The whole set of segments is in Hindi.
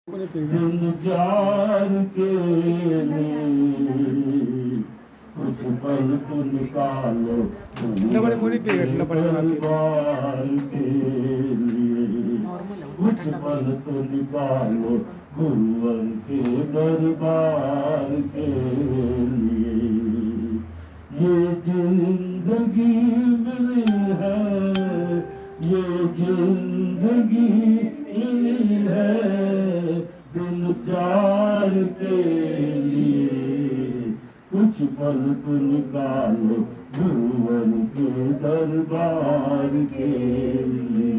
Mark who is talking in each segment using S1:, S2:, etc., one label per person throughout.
S1: दिन जार के कुछ पल तो निकालो दरबार के लिए, कुछ पल तो निकालो गुरुवर के दरबार के लिए। ये जिंदगी मिली है, ये जिंदगी मिली है दिन चार के लिए, कुछ पल तो निकालो गुरुवर के दरबार के लिए।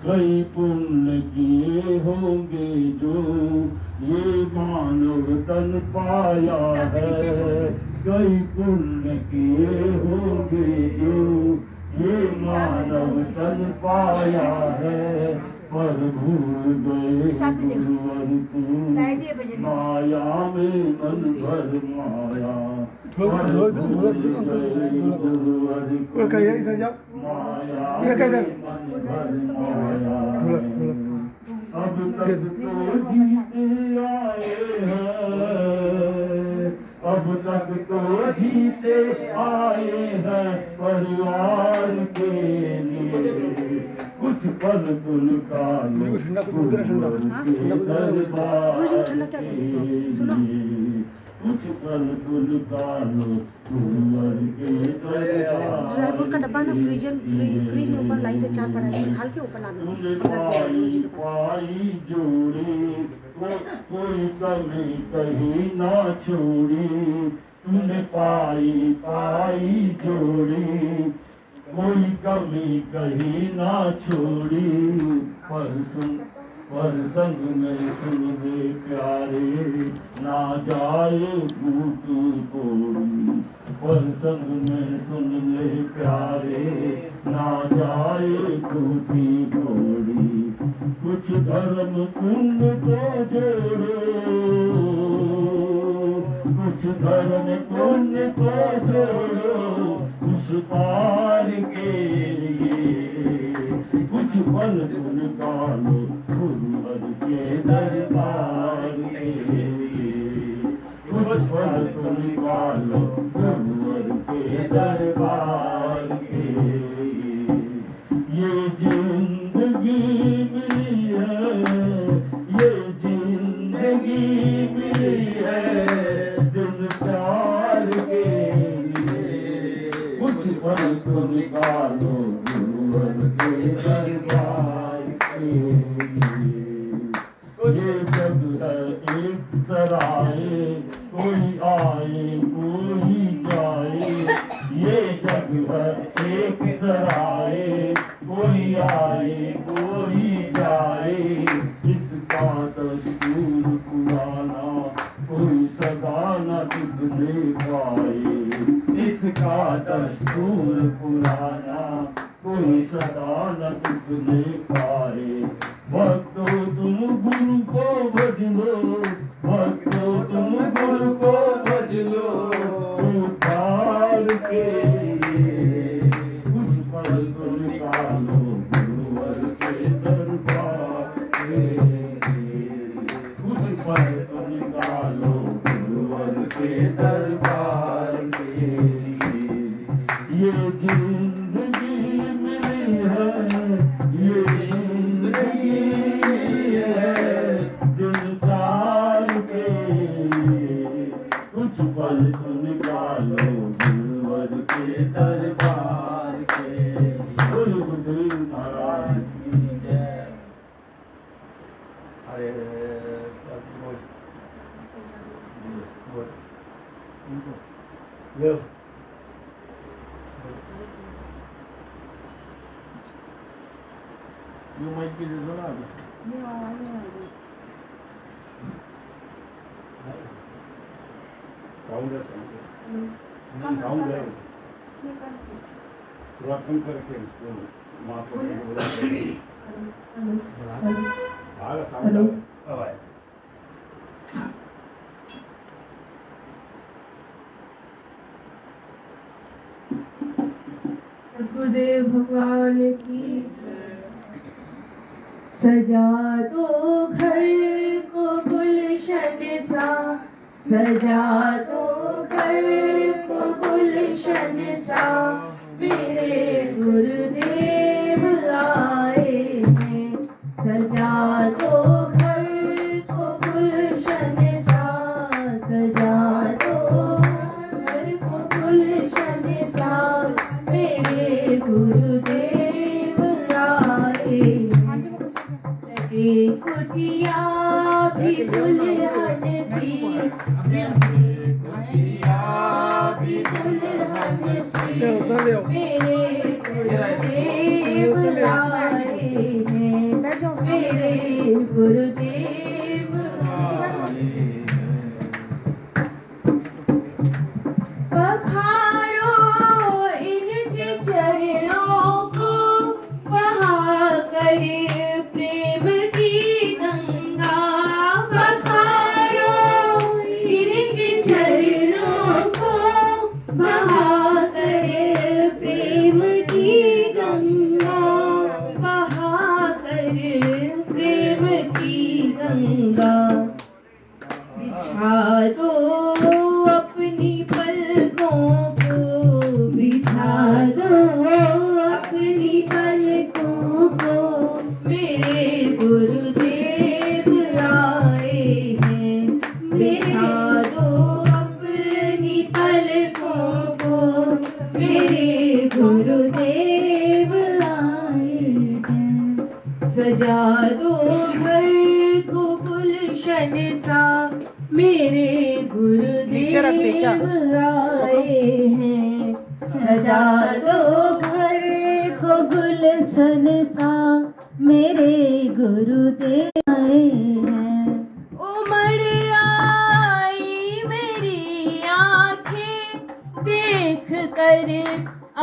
S1: कई पुण्य किए होंगे जो ये मानव तन पाया है, कई पुण्य किए होंगे जो ये मानव तन पाया है, पर भूल गए गुरुवर को माया में मन भर माया, पर भूल गए गुरुवर को माया में मन भर माया। अब तक तो जीते आए हैं, अब तक तो जीते आए हैं परिवार के लिए, कुछ पल तो निकालो गुरुवर के दरबार के लिए, कुछ पल तो निकालो गुरुवर के दरबार।
S2: ड्राई फ्रूट का डब्बा ना फ्रिज में ऊपर लाइन से चार पड़ा है, निकाल के ऊपर ला दो।
S1: पाई जोड़ी कोई कमी कहीं ना छोड़ी, तूने पाई पाई जोड़ी कोई कमी कहीं ना छोड़ी। पर संग में सुन ले प्यारे ना जाए टूटी कोड़ी, पर संग में सुन ले प्यारे ना जाए टूटी कोड़ी। कुछ धर्म पुण्य को जोड़ो, कुछ धर्म पुण्य को जोड़ो उस पार के लिए, कुछ पल तो निकालो गुरुवर के दरबार के लिए, कुछ पल तो निकालो गुरुवर के दरबार के लिए। ये जिंदगी मिली है, ये जिंदगी मिली है दिन चार के लिए, कुछ पल तो निकालो गुरुवर के दरबार के लिए। ये जग है एक सराय, कोई आए कोई जाए, ये जग है एक सराय, कोई आए कोई जाए। इसका दस्तूर पुराना कोई सदा न बिगड़े पाए, इसका दस्तूर पुराना कोई सदा न बिगड़े पाए। भक्तों तुम गुरु को भज लो, भक्तों तुम गुरु को भज लो उद्धार के लिए, कुछ पल तो निकालो गुरुवर के दरबार के लिए, कुछ पल तो निकालो गुरुवर के दरबार के लिए। ये जिंदगी मिली है, ये जिंदगी है दिन चार के लिए, कुछ पल तो निकालो गुरुवर के दरबार के लिए। गुरुदेव महाराज की जय। अरे लो You might be the one. Sound है, साउंड है, थोड़ा कम करके उसको माफ करके आ साउंड है।
S3: सद्गुरुदेव भगवान की सजा दो घर सजा दो घर को गुलशन सा, मेरे गुरुदेव आए हैं। सजा दो घर को गुलशन सा, सजा दो घर को गुलशन सा, मेरे गुरुदेव आए हैं। लगे कुटिया भी दुल्हन सी, लगे कुटिया भी दुल्हन सी, मेरे गुरुदेव आए हैं। मेरे गुरुदेव आए हैं। पखारो इनके चरणों को, बहा करे प्रेम की गंगा। पखारो इनके चरणों को, बहा करे प्रेम की गंगा। बहा करे प्रेम की गंगा। बिछा दो अपनी पलकों को, बिछा दो अपनी पलकों को, मेरे गुरुदेव आए हैं। बिछा दो अपनी पलकों को, मेरे गुरुदेव आए हैं। सजा दो घर को गुलशन सा, मेरे गुरुदेव आए हैं। सजा दो घर को गुलशन सा, मेरे गुरुदेव आए हैं। उमड़ आई मेरी आंखें देख कर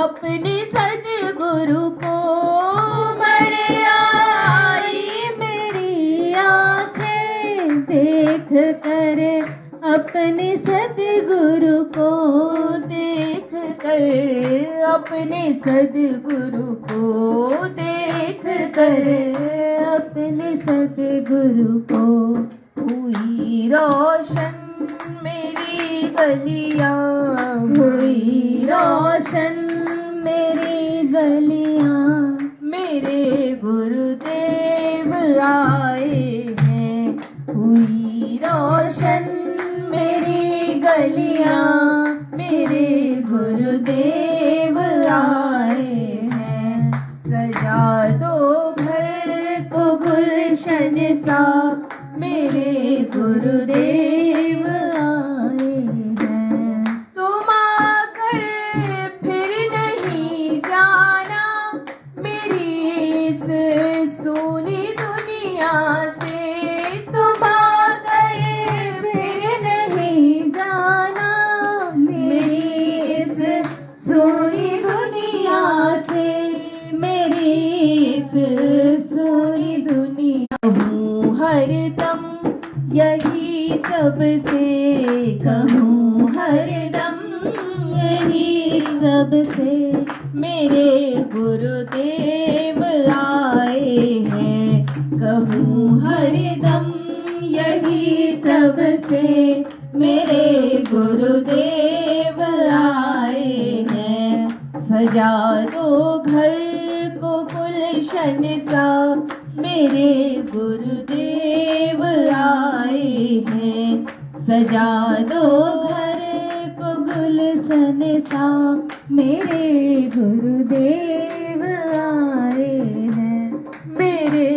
S3: अपने सद्गुरु को। उमड़ आई मेरी आंखें देख कर अपने सद्गुरु को, देख कर अपने सद्गुरु को, देख कर अपने सद्गुरु को। हुई रोशन मेरी गलियां, हुई रोशन मेरी गलियां, मेरे गुरुदेव आए हैं। हुई रोशन मेरी गलियां, मेरे गुरुदेव आए हैं। सजा दो घर को गुलशन सा, मेरे गुरुदेव आए हैं। तुम आकर फिर नहीं जाना मेरी इस सूनी दुनिया से। तुम आकर फिर नहीं जाना मेरी इस सूनी दुनिया से, मेरी इस सूनी दुनिया। कहूँ हरदम यही सबसे, कहूँ हरदम यही सबसे, मेरे गुरुदेव आए हैं। कहूँ हरदम यही सबसे, मेरे गुरुदेव आए हैं। सजा दो घर को गुलशन सा, मेरे गुरुदेव आए हैं। सजा दो घर को गुलशन सा, मेरे गुरुदेव आए हैं। मेरे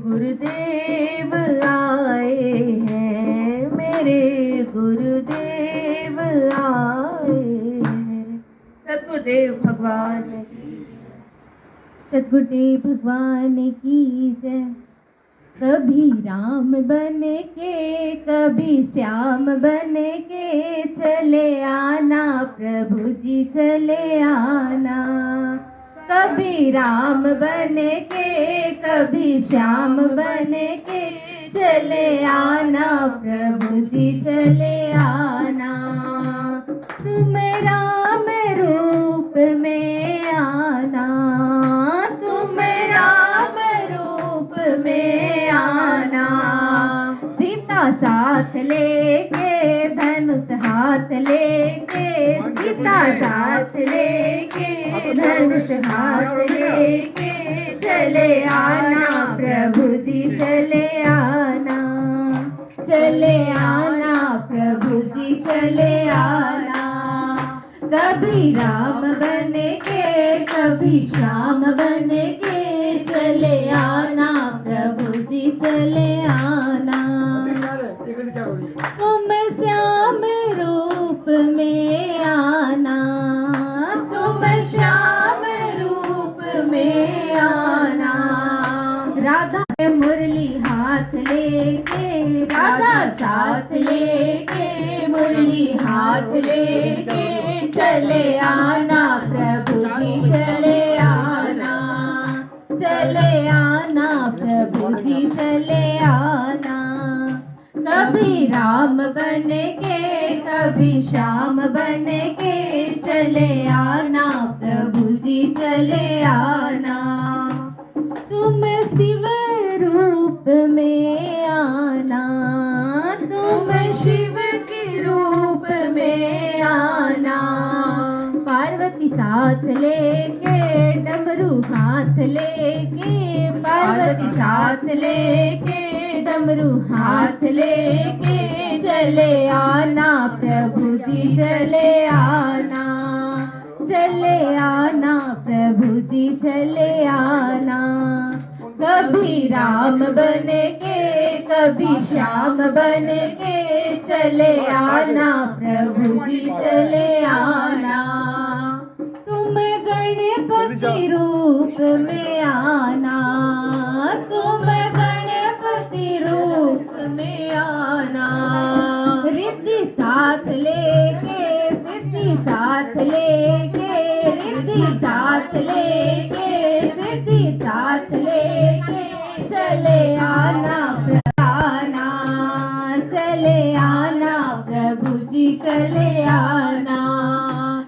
S3: गुरुदेव आए हैं। मेरे गुरुदेव आए हैं। सतगुरुदेव भगवान की, सतगुरुदेव भगवान की जय। कभी राम बन के कभी श्याम बन के चले आना प्रभु जी चले आना। कभी राम बन के कभी श्याम बन के चले आना प्रभु जी चले आना। तुम राम रूप में आना, तुम राम रूप में आना। सीता साथ लेके लेके, सीता साथ लेके, धनुष हाथ लेके चले आना प्रभु जी, चले आना, चले आना प्रभु जी, चले आना। कभी राम बने के, कभी श्याम बने के चले आना प्रभु जी, चले आना। तुम श्याम रूप में आना, तुम श्याम रूप में आना। राधा मुरली हाथ लेके, राधा साथ लेके, मुरली हाथ लेके चले आना प्रभु जी, चले आना, चले आना प्रभु जी, चले आना। कभी राम बने के, कभी श्याम बने के चले आना प्रभु जी, चले आना। तुम शिव रूप में आना, तुम शिव के रूप में आना। पार्वती साथ लेके, डमरू हाथ लेके, पार्वती साथ लेके, डमरू हाथ लेके चले आना प्रभु जी, चले आना, चले आना प्रभु जी, चले आना। कभी राम बने के, कभी श्याम बने के चले आना प्रभु जी, चले आना। तुम गणपति रूप में आना, तुम गणपति रूप में आना। रिद्धि साथ लेके, सिद्धि साथ लेके, रिद्धि साथ लेके, सिद्धि साथ लेके चले आना आना, चले आना प्रभु जी, चले आना।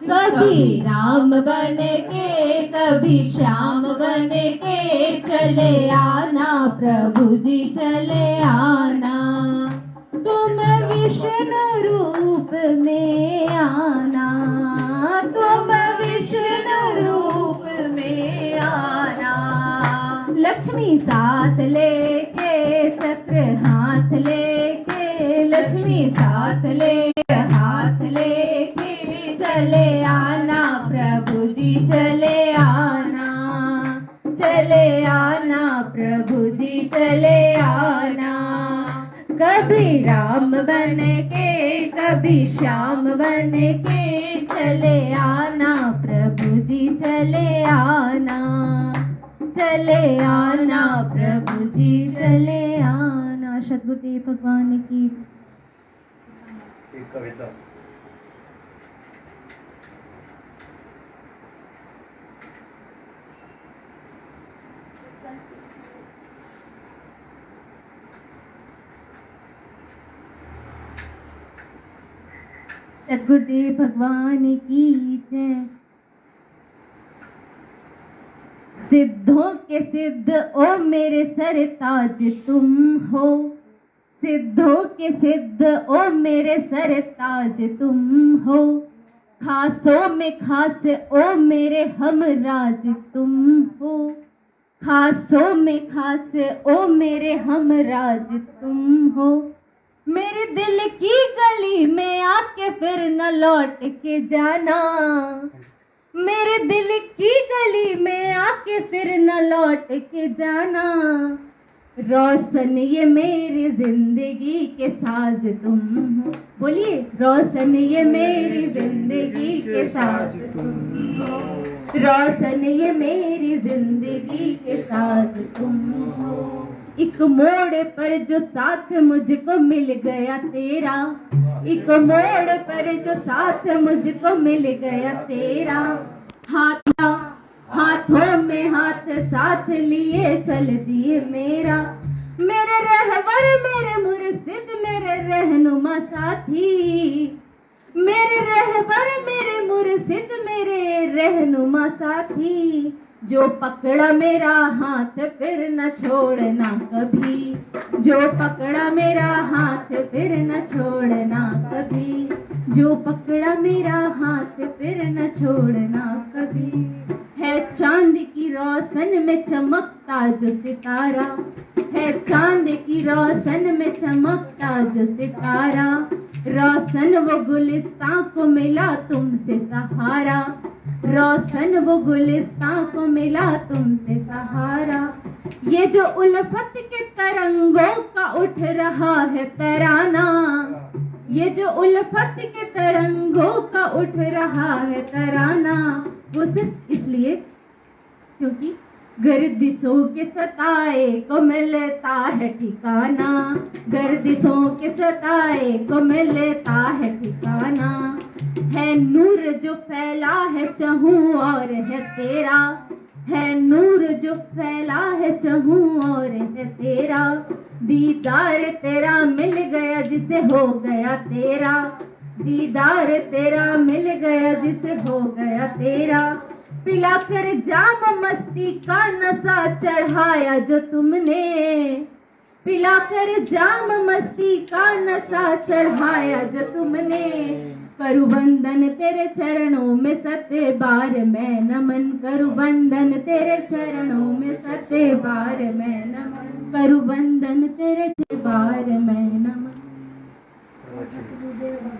S3: कभी राम बने के, कभी श्याम बने के चले आना प्रभु जी, चले आना। तुम विष्णु रूप में आना, तुम विष्णु रूप में आना। लक्ष्मी साथ लेके, चक्र हाथ लेके, लक्ष्मी साथ लेके, हाथ लेके चले आना प्रभु जी, चले आना, चले आना प्रभु जी, चले आना। कभी राम बने के, कभी श्याम बने के चले आना प्रभु जी, चले आना, चले आना प्रभु जी, चले आना। सद्गुरुदेव भगवान की
S1: एक कविता।
S3: सद्गुरुदेव भगवान की जय। सिद्धों के सिद्ध ओ मेरे सरताज तुम हो, सिद्धों के सिद्ध ओ मेरे सरताज तुम हो। खासों में खास ओ मेरे हमराज तुम हो, खासों में खास ओ मेरे हमराज तुम हो। मेरे दिल की गली में आके फिर न लौट के जाना, मेरे दिल की गली में आके फिर न लौट के जाना। रोशन ये मेरी जिंदगी के साज तुम हो, बोलिए रोशन ये मेरी जिंदगी के साज तुम हो, रोशन ये मेरी जिंदगी के साज तुम हो। एक मोड़ पर जो साथ मुझको मिल गया तेरा, एक मोड़ पर जो साथ मुझको मिल गया तेरा। हाथों में हाथ साथ लिए चल दिए मेरा, मेरे रहबर मेरे मुर्शिद मेरे रहनुमा साथी, मेरे रहबर मेरे मुर्शिद मेरे रहनुमा साथी। जो पकड़ा मेरा हाथ फिर न छोड़ना कभी, जो पकड़ा मेरा हाथ फिर न छोड़ना कभी। जो पकड़ा मेरा हाथ फिर न छोड़ना कभी। है चांद की रोशन में चमकता जो सितारा, है चांद की रोशन में चमकता जो सितारा। रोशन वो गुलिस्तां को मिला तुमसे सहारा, रोशन वो गुलिस्तां को मिला तुमसे सहारा। ये जो उल्फत के तरंगों का उठ रहा है तराना, ये जो उल्फत के तरंगों का उठ रहा है तराना, वो सिर्फ इसलिए क्योंकि गर्दिशों के सताए को मिलता है ठिकाना, गर्दिशों के सताए को मिलता है ठिकाना। है नूर जो फैला है चहूं और है तेरा, है नूर जो फैला है चहूं और है तेरा। दीदार तेरा मिल गया जिसे हो गया तेरा, दीदार तेरा मिल गया जिसे हो गया तेरा। पिलाकर जाम मस्ती का नशा चढ़ाया जो तुमने, पिलाकर जाम मस्ती का नशा चढ़ाया जो तुमने। करूं बंधन तेरे चरणों में सत्य बार मैं नमन, करूं बंधन तेरे चरणों में सत्य बार मैं नमन, करूं बंधन तेरे बार मैं नमन।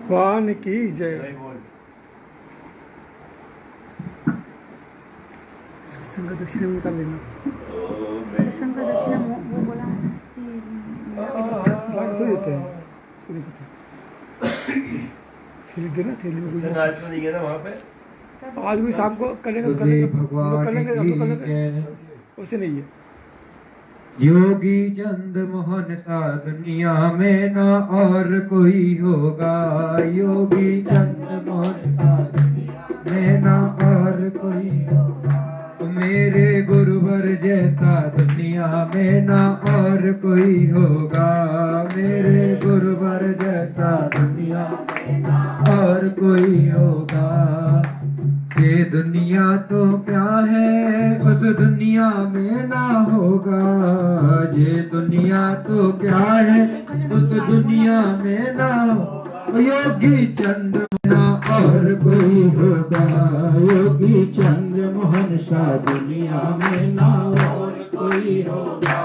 S4: भगवान की जय। सत्संग दक्षिणा में निकाल लेना।
S2: सत्संग का दक्षिणा वो बोला है कि
S4: जाके तो देते हैं, सूर्य को थैली देना, थैली में कुछ
S1: आज तो नहीं गया था वहाँ पे।
S4: आज भी शाम को कर लेंगे तो कर लेंगे, कर लेंगे हम तो कर लेंगे, उससे नहीं है।
S5: योगी चंद मोहन सा दुनिया में ना और कोई होगा, योगी चंद मोहन सा दुनिया में ना और कोई होगा। मेरे गुरुवर जैसा दुनिया में ना और कोई होगा, मेरे गुरुवर जैसा दुनिया में ना और कोई होगा। ये दुनिया तो क्या है उस दुनिया में ना होगा, ये दुनिया तो क्या है उस दुनिया में ना होगा। योगी चंद ना और कोई होगा, योगी चंद्र मोहन सा दुनिया में ना और कोई होगा।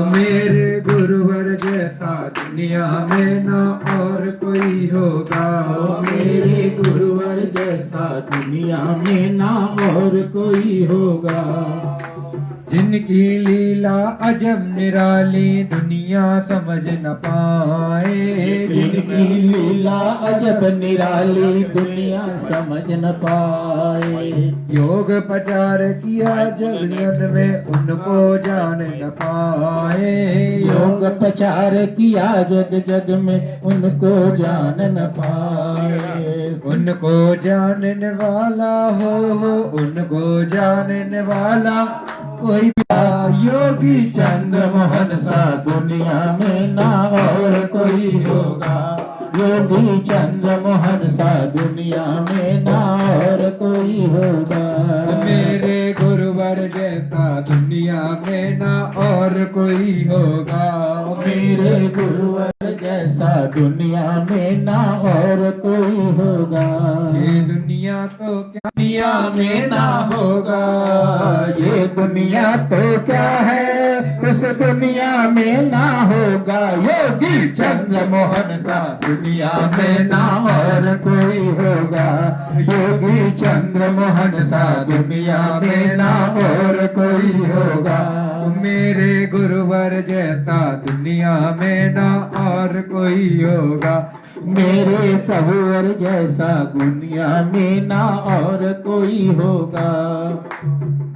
S5: मेरे गुरुवर जैसा दुनिया में ना और कोई होगा, मेरे गुरुवर जैसा दुनिया में ना और कोई होगा। जिनकी लीला अजब निराली दुनिया समझ न पाए, जिनकी लीला अजब निराली दुनिया समझ न पाए। योग प्रचार किया जगत में उनको जान न पाए, योग प्रचार किया जग जग में उनको जान न पाए। उनको जानने वाला हो, उनको जानने वाला कोई योगी चंद्र मोहन सा दुनिया में ना और कोई होगा, योगी चंद्र मोहन सा दुनिया में ना और कोई होगा। मेरे गुरुवर जैसा दुनिया में ना और कोई होगा, मेरे गुरुवर जैसा दुनिया में ना और कोई होगा। ये दुनिया तो क्या दुनिया में ना होगा, ये दुनिया तो क्या है उस दुनिया में ना होगा। योगी चंद्र मोहन सा दुनिया में ना और कोई होगा, योगी चंद्र मोहन सा दुनिया में ना और कोई होगा। मेरे गुरुवर जैसा दुनिया में ना और कोई होगा, मेरे प्रभुवर जैसा दुनिया में ना और कोई होगा।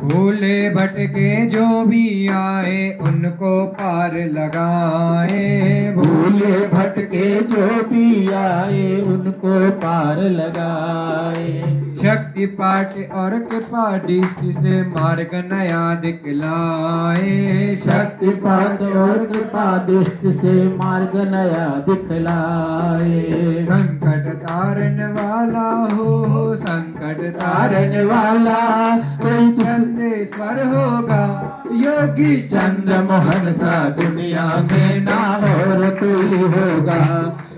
S5: भूले भटके जो भी आए उनको पार लगाए, भूले भटके जो भी आए उनको पार लगाए। शक्ति पाठ और कृपा दृष्टि से मार्ग नया दिखलाए, शक्ति पाठ और कृपा दृष्टि से मार्ग नया दिखलाए। संकट तारने वाला हो, संकट तारने वाला कोई चंदेश्वर होगा। योगी चंद्र मोहन सा दुनिया में ना और कोई होगा,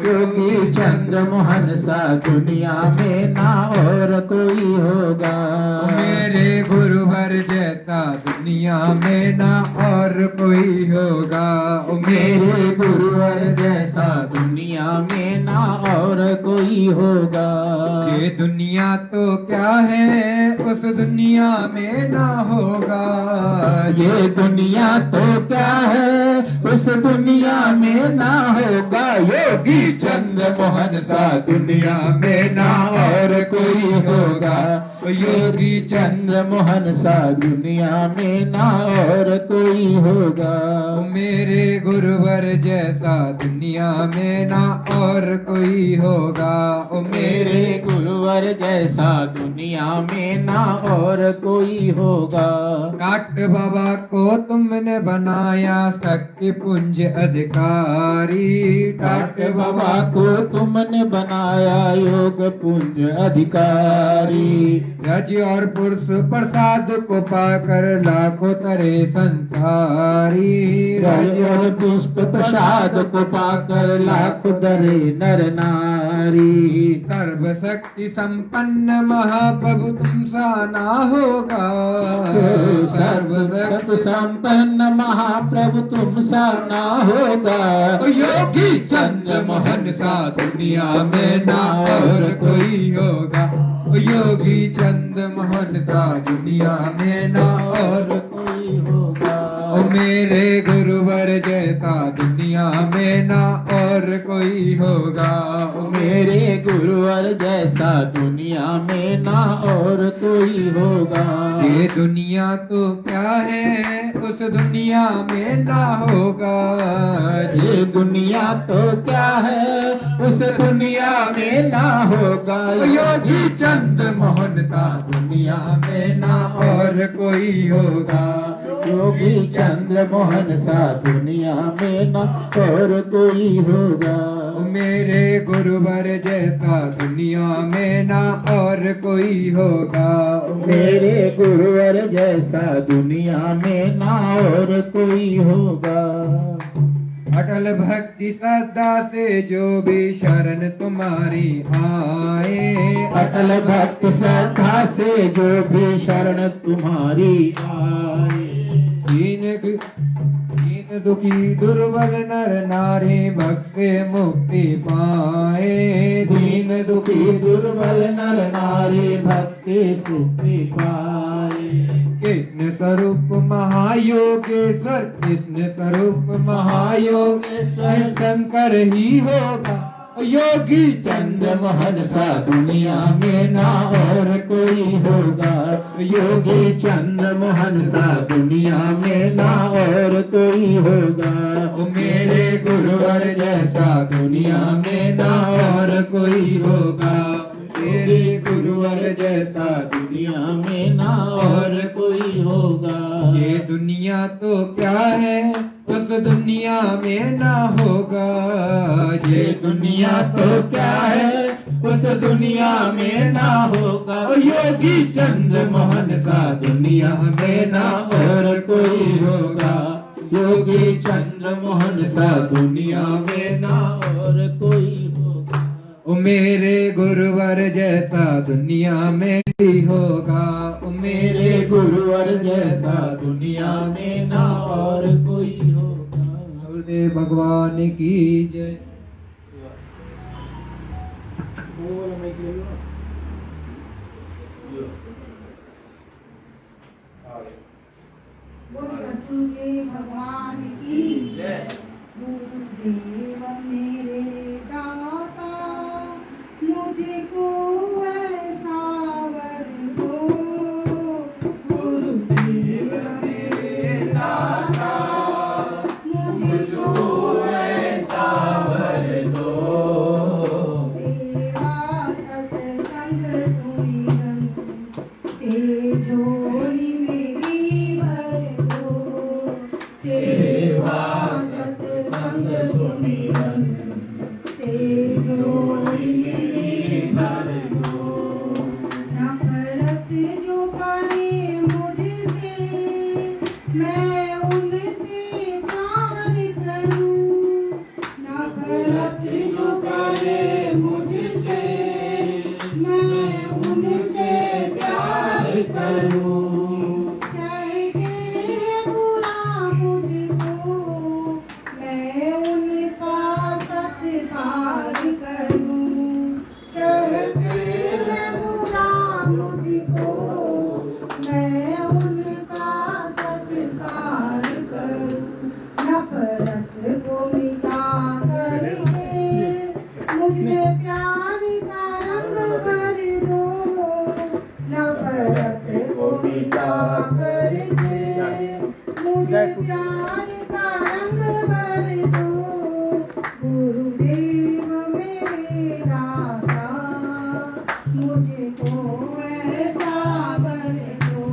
S6: योगी चंद्र मोहन सा दुनिया में ना और कोई होगा।
S5: मेरे गुरुवर जैसा दुनिया में ना और कोई होगा।
S6: मेरे गुरुवर जैसा दुनिया में ना और कोई होगा।
S5: ये दुनिया तो क्या है उस दुनिया में ना होगा।
S6: ये दुनिया तो क्या है उस दुनिया में ना होगा। योगी चंद्र मोहन सा दुनिया में ना और कोई होगा। योगी चंद्र मोहन सा दुनिया में ना और कोई होगा।
S5: मेरे गुरुवर जैसा दुनिया में ना और कोई होगा।
S6: मेरे गुरुवर जैसा दुनिया में ना और कोई होगा।
S5: काट बाबा को तुमने बनाया शक्ति पुंज अधिकारी।
S6: काट बाबा को तुमने बनाया योग पुंज अधिकारी।
S5: रज और पुरुष प्रसाद को पाकर लाखों तरे संसारी।
S6: रज और पुष्प प्रसाद को पाकर लाखों तरे नर नारी।
S5: सर्वशक्ति संपन्न महाप्रभु तुम सा ना होगा।
S6: सर्वशक्ति संपन्न महाप्रभु तुम सा ना होगा।
S5: योगी चंद्र मोहन सा दुनिया में ना और कोई होगा। योगी चंद्र मोहन सा दुनिया में ना और
S6: कोई होगा।
S5: मेरे गुरुवर जैसा दुनिया में ना और कोई होगा।
S6: मेरे गुरुवर जैसा दुनिया में ना और कोई होगा।
S5: ये दुनिया तो क्या है उस दुनिया में ना होगा।
S6: ये दुनिया तो क्या है उस दुनिया में ना होगा।
S5: योगी चंद्र मोहन सा दुनिया में ना और कोई होगा।
S6: योगी चंद्र मोहन सा दुनिया में ना और कोई होगा।
S5: मेरे गुरुवर जैसा दुनिया में ना और कोई होगा।
S6: मेरे गुरुवर जैसा दुनिया में ना और कोई होगा।
S5: अटल भक्ति श्रद्धा से जो भी शरण तुम्हारी आए।
S6: अटल भक्ति श्रद्धा से जो भी शरण तुम्हारी आए।
S5: दीन दुखी दुर्बल नर नारी भक्त से मुक्ति पाए।
S6: दीन दुखी दुर्बल नर नारी भक्ति सुखी पाए।
S5: कृष्ण स्वरूप महायोगेश्वर कृष्ण स्वरूप महायोगेश्वर शंकर ही होगा।
S6: योगी चंद्र मोहन सा दुनिया में ना और कोई होगा। योगी चंद्र मोहन सा दुनिया में ना और कोई होगा।
S5: मेरे गुरुवर जैसा दुनिया में ना और कोई होगा।
S6: मेरे गुरुवर जैसा दुनिया में ना और कोई होगा।
S5: ये दुनिया तो क्या है उस दुनिया में ना होगा।
S6: ये दुनिया तो क्या है उस दुनिया में ना होगा। योगी चंद्र मोहन सा दुनिया में ना और कोई होगा। योगी चंद्र मोहन सा दुनिया में ना और कोई होगा।
S5: मेरे गुरुवर जैसा दुनिया में भी होगा।
S6: मेरे गुरुवर जैसा दुनिया में ना और कोई होगा।
S5: गुरुदेव भगवान की जय।
S2: गुरुदेव भगवान की जय। गुरुदेव मेरे दाता मुझको ऐसा वर दो। गुरुदेव मेरे दाता मुझको ऐसा वर दो। सेवा सत्संग सुमिरन से झोली मेरी भर दो। सेवा सत्संग सुमिरन गुरुदेव मेरे दाता मुझको ऐसा वर दो।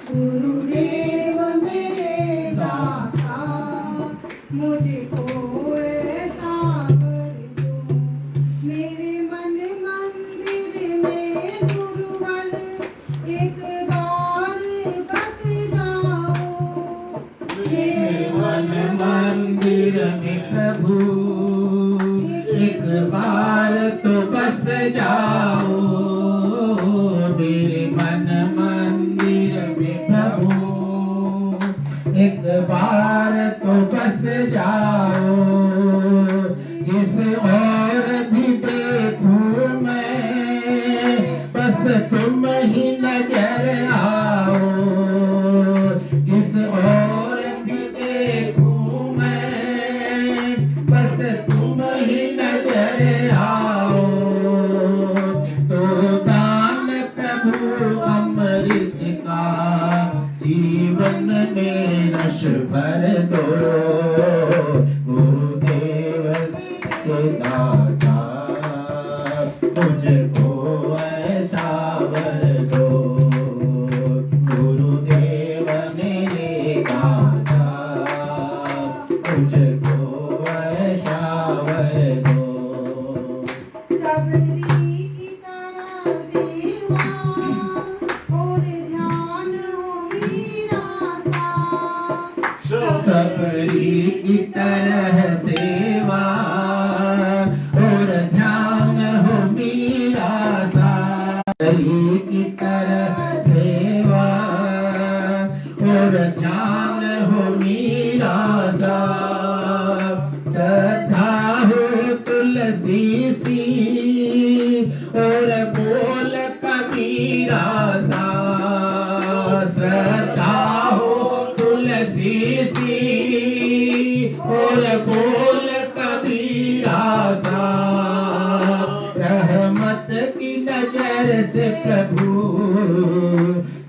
S2: गुरुदेव मेरे दाता मुझको ऐसा वर दो। मेरे मन मंदिर में गुरुवर एक बार बस जाओ। मेरे मन
S6: मंदिर में प्रभु एक बार तो बस जाओ। मेरे मन मंदिर में प्रभु एक बार तो बस जाओ। जिस और भी देखूं मैं बस तुम ही नजर आओ। जिस और भी देखूं मैं बस तुम ही नजर आओ। तो दान प्रभु अमृत का जीवन में रस भर दो। गुरुदेव के दाता मुझको ऐसा वर दो। गुरुदेव मेरे दाता मुझको ऐसा वर दो।
S2: सबरी की तरह सेवा और ध्यान हो मेरा सा।
S6: सबरी की तरह सेवा और ध्यान हो मेरा सा। सबरी की तरह सेवा और ध्यान हो मेरा सा। श्रद्धा हो तुलसी सी और बोल कबीरा सा। श्रद्धा हो तुलसी सी और बोल कबीरा सा। रहमत की नजर से प्रभु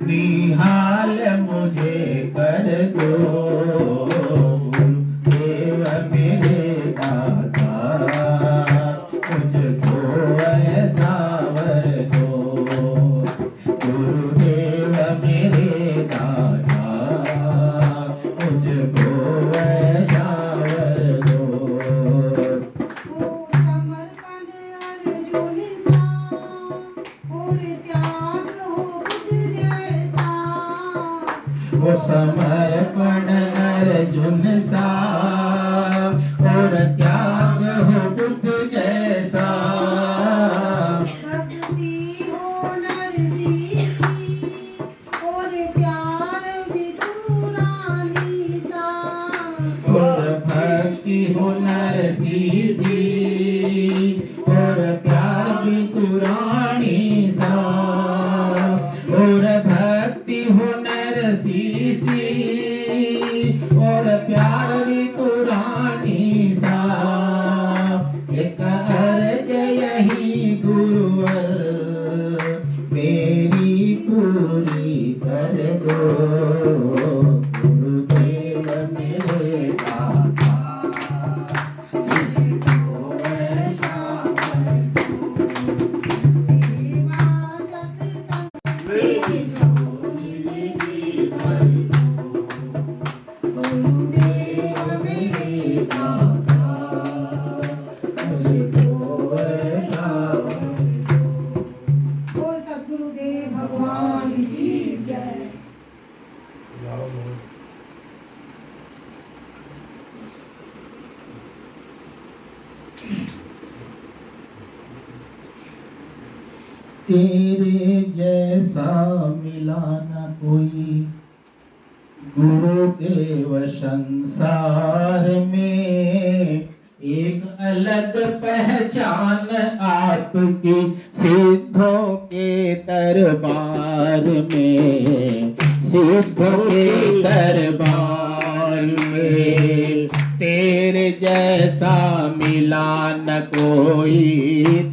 S6: निहाल मुझे कर दो। देव मेरे दाता मुझको ऐसा वर दो। गुरुदेव मेरे दाता मुझको ऐसा वर दो।
S2: ओ समर्पण अर्जुन सा और त्याग हो बुद्ध जैसा।
S6: वो समर्पण अर्जुन सा और त्याग हो बुद्ध जैसा।
S2: भक्ति हो नरसी की और प्यार भी दूरानी सा।
S6: और भक्ति हो नरसी सी और प्यार भी पुरानी सा। और भक्ति हो नरसी सी और प्यार भी पुरानी सा। एक अर्ज यही गुरुवर मेरी पूरी कर दो। गुरुदेव मेरे दाता मुझको ऐसा वर दो।
S2: सेवा सत्संग से जोड़ी भर दो। गुरुदेव मेरे दाता
S6: मुझको ऐसा वर दो।
S2: ओ सद्गुरुदेव भगवान की जय।
S6: तेरे जैसा मिला न कोई गुरुदेव संसार में। एक अलग पहचान आपकी सिद्धों के दरबार में। सिद्धों के दरबार में तेरे जैसा मिला न कोई।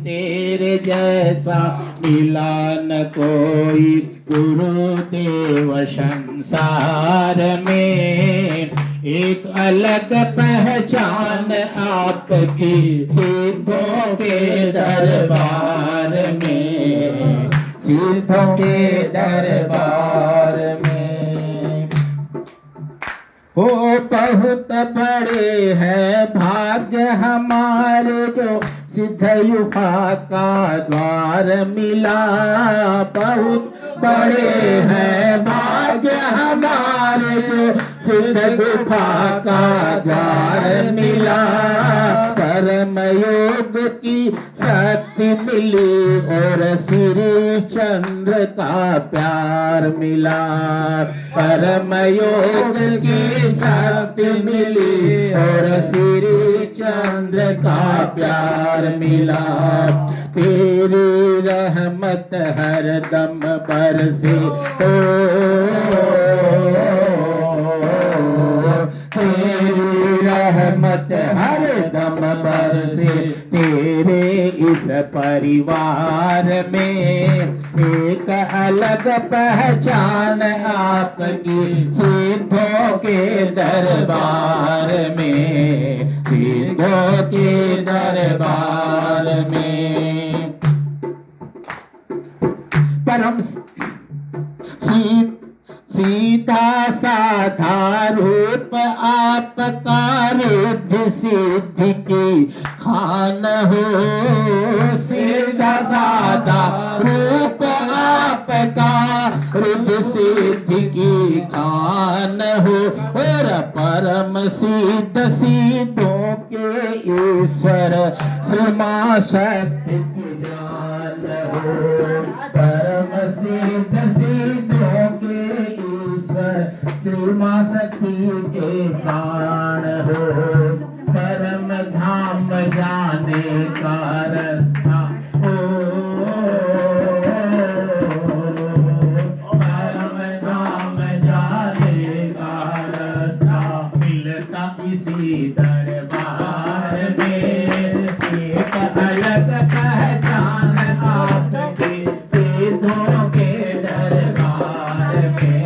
S6: तेरे जैसा मिला न कोई गुरुदेव संसार में। एक अलग पहचान आपकी सिद्धों के दरबार में, सिद्धों के दरबार में। हो बहुत बड़े हैं भाग्य हमारे जो सिद्ध युवा का द्वार मिला। बहुत बड़े हैं भाग्य हमारे जो सिद्ध गुफा का द्वार मिला। कर्म योग की शक्ति मिली और श्री चंद्र का प्यार मिला। कर्म योग की शक्ति मिली और श्री चंद्र का प्यार मिला। तेरी रहमत हर दम बरसे तेरी रहमत हर दम बरसे। तेरे इस परिवार में एक अलग पहचान आपकी सिद्धों के दरबार में, सिद्धों के दरबार में। परम सीधा साधा रूप आपका रिद्धि सिद्धि की खान हो। सीधा साधा रूप आपका रिद्धि सिद्धि की खान हो। और परम सिद्ध सिद्धों के ईश्वर श्रीमा शक्ति की जान हो। परम सिद्ध सिद्धों के श्रीमा शक्ति के प्राण हो। परम धाम जाने का रास्ता हो। परम धाम जाने का रास्ता मिलता इसी दरबार में। एक अलग पहचान आपके सिद्धों के दरबार में,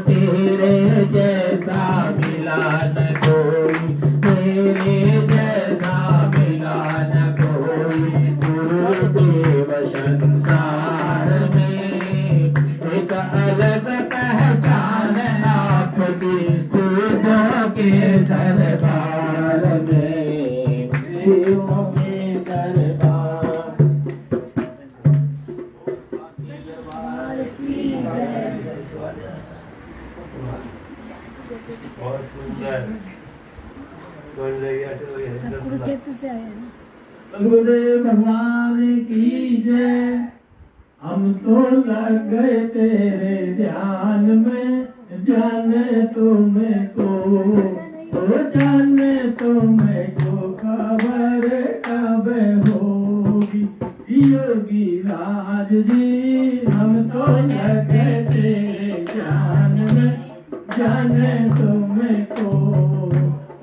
S6: तेरे जैसा मिला न कोई, तेरे जैसा मिला न कोई। गुरुदेव संसार में एक अलग पहचान आपकी सिद्धों के दरबार में, सिद्धों के दरबार।
S1: और सुंदर
S2: सब कुरुक्षेत्र से आए हैं।
S6: गुरुदेव भगवान की जय। हम तो लग गए तेरे ध्यान में, जाने तुम्हें को, तो जाने तुम्हें को खबर कब होगी। योगी राज जी हम तो लग गए तेरे ध्यान में, जाने तुम्हें को,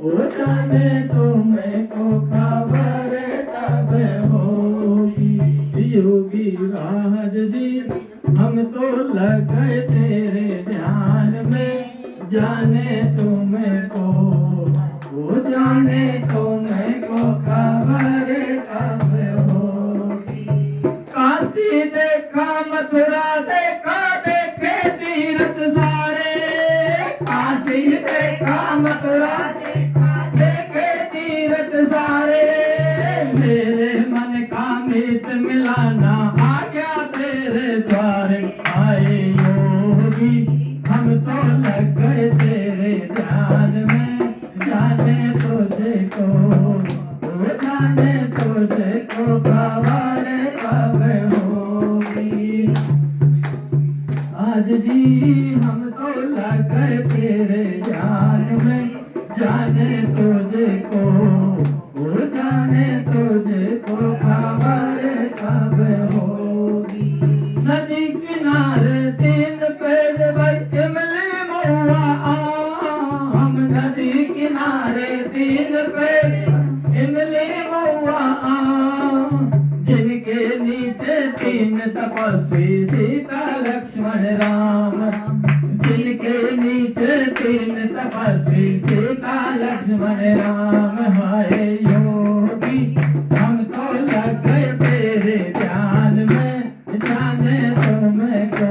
S6: ओ जाने तुम्हें को खबर कब होगी। योगी राज जी हम तो लग गए तेरे ध्यान में, जाने तुम्हें को, ओ जाने तुम्हें को खबर कब होगी। काशी देखा मथुरा देखा देखे तीर्थ सारे, काशी देखा मथुरा देखे तीर्थ सारे। मेरे मन का मीत मिलाना आ गया तेरे द्वारे। आए योगी हम तो लग गए तेरे ध्यान में, जाने तुझे को, ओ जाने तुझे को खबर कब होगी। आज जी हम तो लग गए तेरे ध्यान में, जाने तुझे को, ओ जाने तुझे को खबर कब होगी। नदी किनारे तीन पेड़ बैठे मिले महुआ आम, नदी श्री सीता लक्ष्मण राम हाय योगी हम तो लग गए तेरे ध्यान में जाने तुमको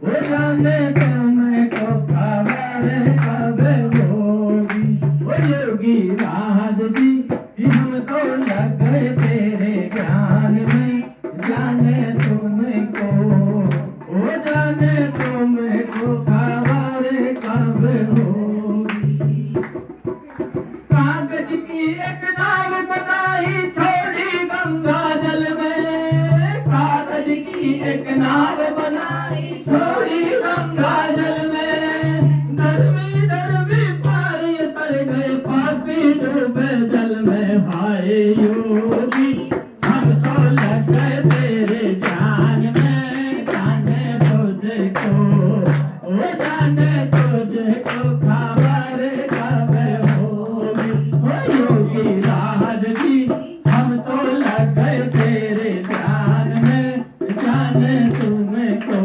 S6: वो जाने तुमको खबर कब होगी वो योगी राज जी हम तो लग गए तेरे ज्ञान में जाने तुमको वो जाने तुमको खबर कब होगी कागज की एक नाव बनाई छोड़ी गंगा जल में कागज की एक नाव बनाई छोड़ी गंगा जल में धर्मी पारी तर गए पापी डूबे जल में हाय योगी हम तो लग गए तेरे ध्यान में जाने तुझको ओ जाने तुझको खबर कब होगी ओ योगी राज जी हम तो लग गए तेरे ध्यान में जाने तुमको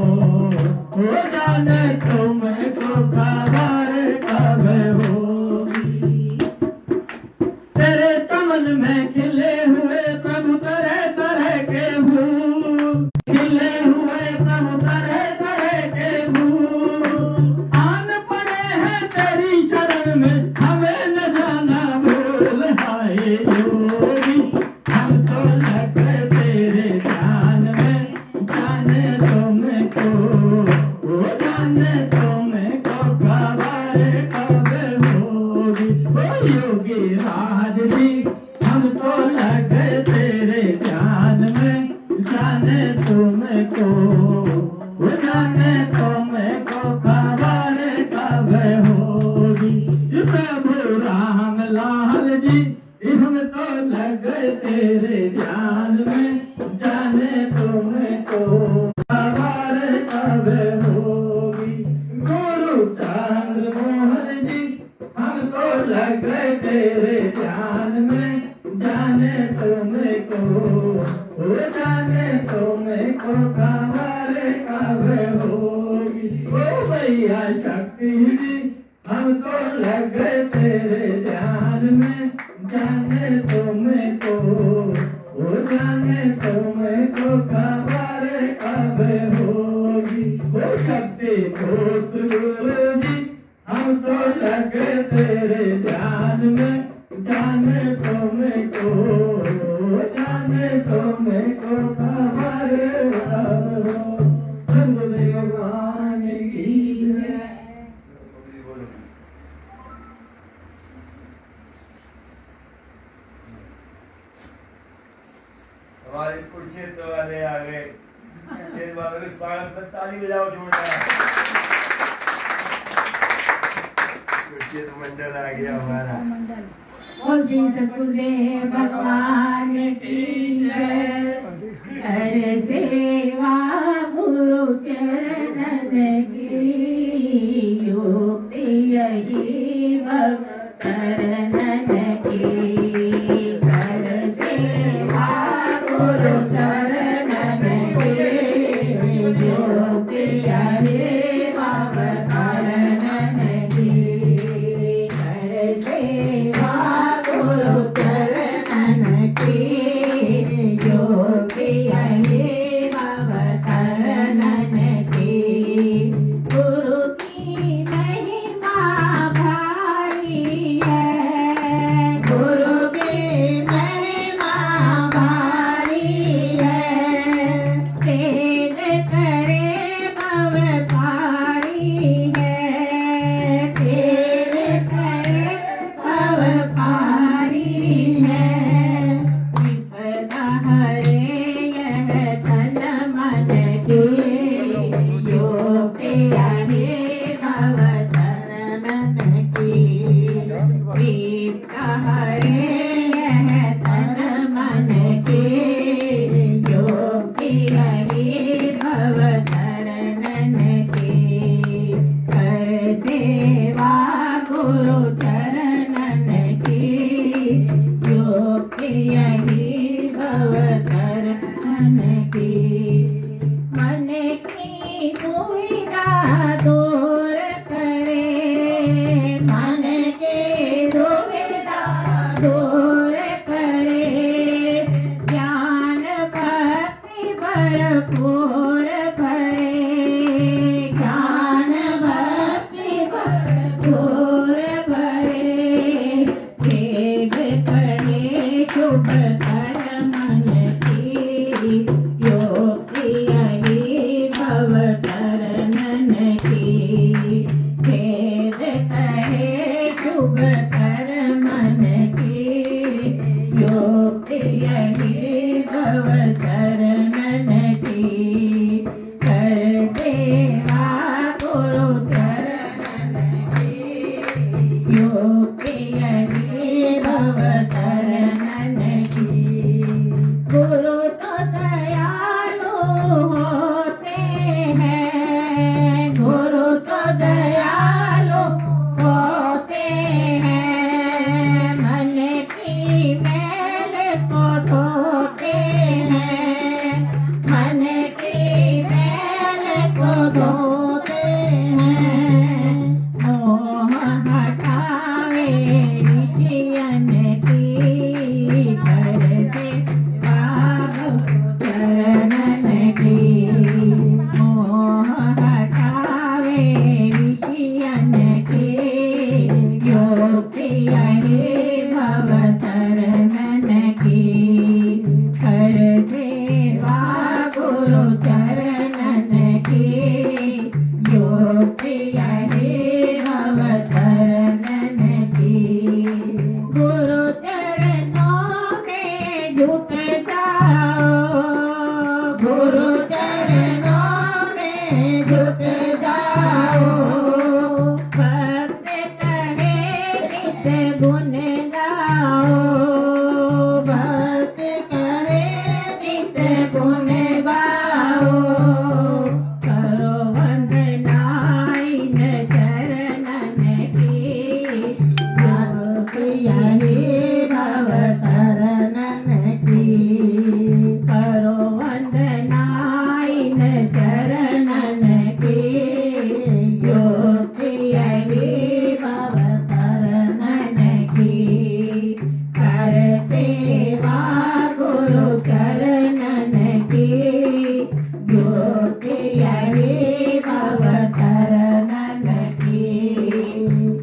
S6: ओ जाने तुमको खबर कब होगी तेरे चमन में खिले हुए प्रभु तरह तरह के फूल खिले हुए प्रभु तरह तरह के फूल आन पड़े हैं तेरी शरण में हमें न जाना भूल हाय योगी हम तो लग गए तेरे ध्यान में जाने तुमको वो जाने तुमको खबर कब होगी ओ योगी राज जी हम तो लग गए तेरे ध्यान में जाने तुमको वो जाने तुमको खबर कब होगी प्रभु राम लाल जी हम तो लग गए तेरे ध्यान में जाने तुमको खबर कब होगी गुरु चंद्र मोहन जी हम तो लग गए तेरे ध्यान में जाने तुमको वो जाने तुमको खबर कब होगी ओ भैया शक्ति जी हम तो लग गए तेरे ध्यान में जाने तुमको वो जाने तुमको खबर कब होगी ओ शक्ति पुत्र गुरु जी हम तो लग गए तेरे ध्यान में जाने तुमको जाने तुमको खबर कब हो भगवान की जय।
S1: हमारे कुरुक्षेत्र वाले आ गए खेल वालों के स्वागत में ताली बजाओ जोरदार। कुरुक्षेत्र मंडल आ गया हमारा।
S3: ओ जी सतगुरुदेव भगवान की जय कर सेवा गुरु चरणन की युक्ति यही भक्त चरणन की कर सेवा गुरु चरणन की युक्ति यही भक्त चरणन की कर सेवा गुरु चरणन की योगी यही भक्त चरणन की गुरु की महिमा भारी है गुरु की महिमा भारी है तेज करे भव पारी है तेज करे भव पारी है विपदा हरे यह तन मन की योगी हरे भव चरणन की विपदा हरे यह तन मन की योगी हरे भव चरणन की कर सेवा गुरु चरणन की योगी यही भव चरणन की मन की दुविधा दूर करे खूब कर मन की युक्ति यही भव चरणन की कर सेवा गुरु चरणन की युक्ति यही भव चरणन की गुरु तो दयालु होते हैं गुरु तो दयालु होते हैं मन की मैल को धोते हैं मन की मैल को धोते हैं मोह हटावे ऋषियन की कर सेवा चरणन की मोह हटावे ऋषियन की योग्य यही भव चरणन की कर सेवा गुरु चरणन की योग्य यही भव चरणन की गुरु चरणों में झुक जाओ गुरु चरणों में झुक जाओ भक्त करे नित गुण गाओ भक्त करे नित गुण गाओ करो वंदना इन चरणन की यही भव चरणन की करो वंदना इन चरणन की योग्य यही भव चरणन की कर सेवा गुरु चरणन की योग्य यही भव चरणन की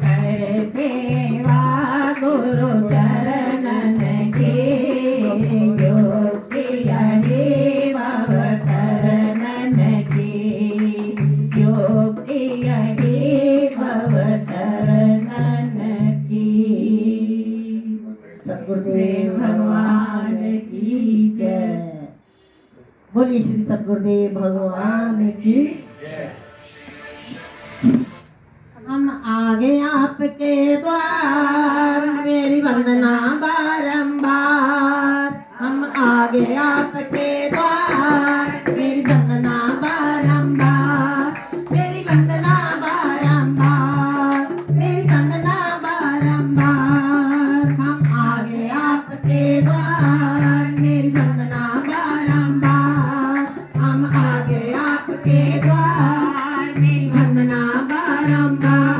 S3: कर सेवा गुरु चरणन की योग्य यही भव चरणन की योग्य यही भव चरणन की सद्गुरुदेव भगवान की जय बोलिए श्री सद्गुरुदेव भगवान की हम आगे आपके द्वार मेरी वंदना बारंबार हम आगे आपके द्वार मेरी वंदना बारंबार मेरी वंदना बारंबार मेरी वंदना बारंबार हम आगे आपके द्वार मेरी वंदना बारंबार हम आगे आपके द्वार मेरी वंदना बारंबार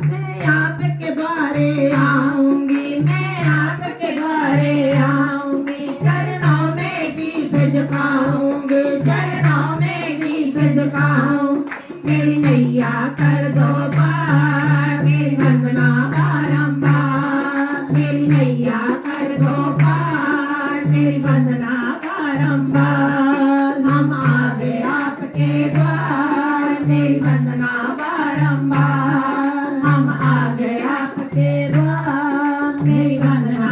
S3: मैं आपके द्वारे आऊंगी मैं आपके द्वारे आऊंगी चरणों में शीश झुकाऊंगी चरणों में शीश झुकाऊं मेरी नैया कर दो पार मेरी वंदना बारंबार मेरी नैया कर दो पार मेरी वंदना बारंबार हम आगे आपके द्वार मेरी वंदना बारंबार हम आगे आपके द्वार मेरी वंदना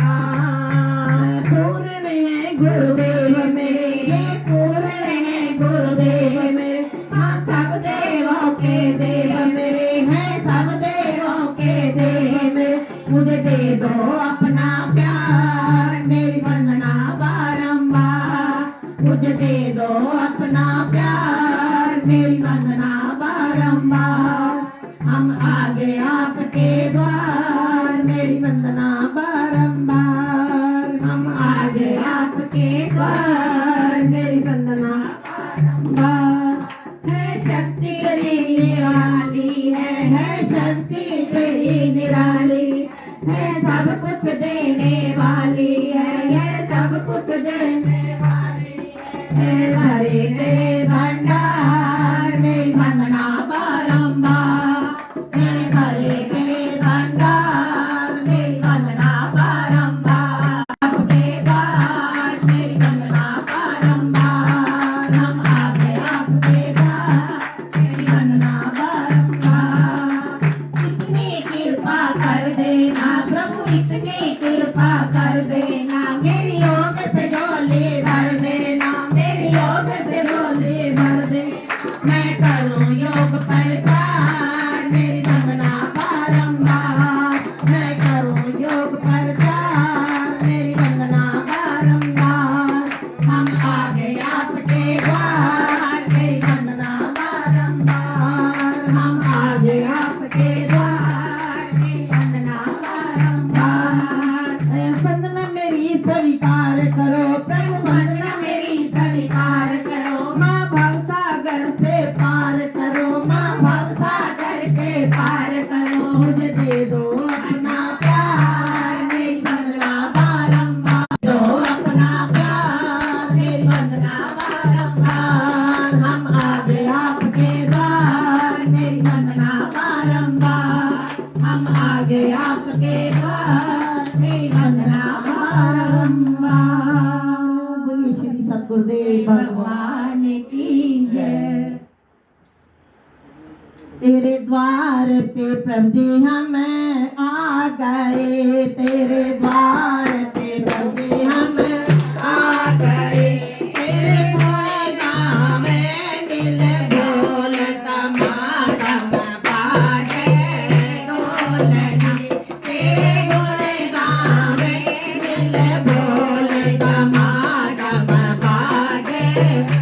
S3: बारंबार पूर्ण है गुरुदेव मेरे ये पूर्ण है गुरुदेव मेरे हाँ सब देवों के देव मेरे हैं सब देवों के देव मेरे मुझे दे दो अपना प्यार मेरी वंदना बारंबार मुझे दे दो अपना प्यार मेरी वंदना बारंबार हम आगे आपके द्वार मेरी वंदना बारंबार हम आगे आपके द्वार मेरी वंदना बारंबार है शक्ति तेरी निराली है शक्ति तेरी निराली है सब कुछ देने वाली है सब कुछ देने वाली है हरे मेरे भंडार मेरी वंदना बारंबार है हरे मेरे भंडार मेरी वंदना बारंबार आपके द्वार मेरी वंदना बारंबार हम आगे आपके द्वार मेरी वंदना बारंबार कितनी की मुझे दे दो अपना प्यार, मेरी वंदना बारंबार दो अपना प्यार, मेरी वंदना बारंबार। हम आगे आपके द्वार, मेरी वंदना बारंबार। हम आगे आपके द्वार, मेरी वंदना बारंबार। बोलिए श्री सतगुरुदेव भगवान की जय। तेरे द्वार पे प्रभु जी हम आ गए, तेरे द्वार पे प्रभु जी हम आ गए। तेरे भोले नाम दिल बोल तमाम बाजे ढोलकी। तेरे भोले नाम दिल बोल तमाम बाजे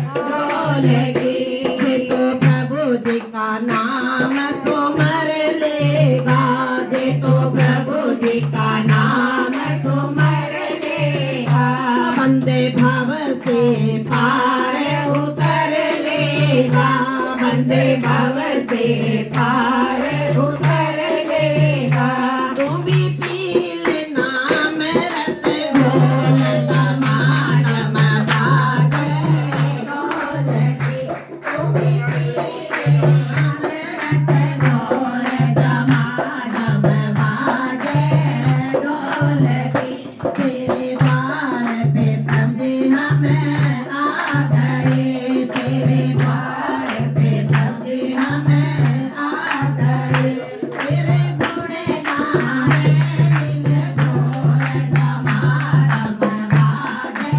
S3: ढोलकी। ये तो प्रभु जी का नाम सुमर लेगा, दे तो प्रभु जी का नाम सुमर लेगा। बंदे भव से पार उतर लेगा, बंदे भव से पार उतर लेगा। तू भी पी लेना रस घोल तमाम बाजे ढोलकी। तू भी पी लेना रस घोल तमाम बाजे ढोलकी। तेरे द्वार पे प्रभु जी हम आ गए, तेरे द्वार पे प्रभु जी हम आ गए। तेरे गुणे गान दिल बोल तमाम बाजे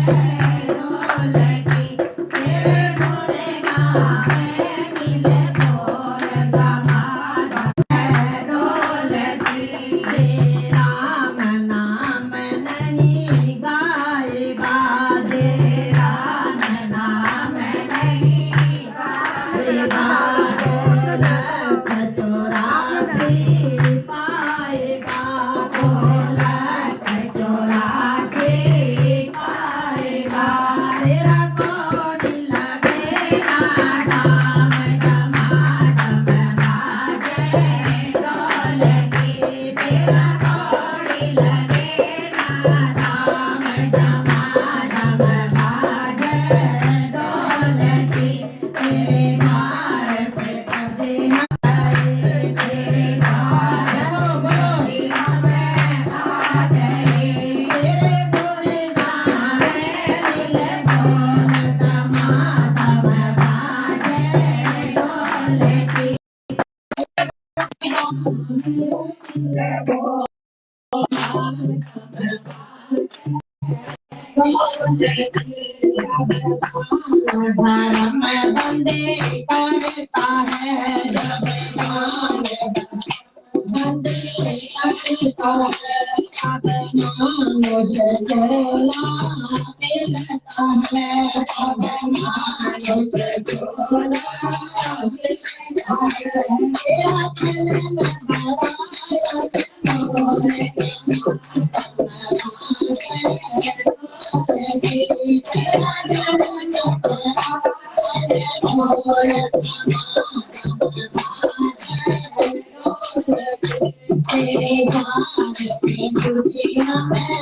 S3: ढोलकी। तेरे गुणे गान दिल बोल तमाम ढोलकी। जे राम नाम नहीं गाएगा, जे राम नाम नहीं गाएगा, ढोलक चौरासी पाएगा, ढोलक चौरासी पाएगा। तेरा कोडी लगेगा धाम धमाधम बाजे ढोलकी। तेरा कोडी लगेगा धाम धमाधम बाजे ढोलकी। तेरे द्वार पे प्रभु जी हम आए, तेरे द्वार बोलो हम आ गए। तेरे गुण गान दिल बोल तमाम बाजे ढोलकी। धर्म बंदे करता है जब बंदे करता है अब मुझे झोला मिलता है, अब मुझे झोला मिलता है। तेरा जन्म तेरे घाट पे दुनिया में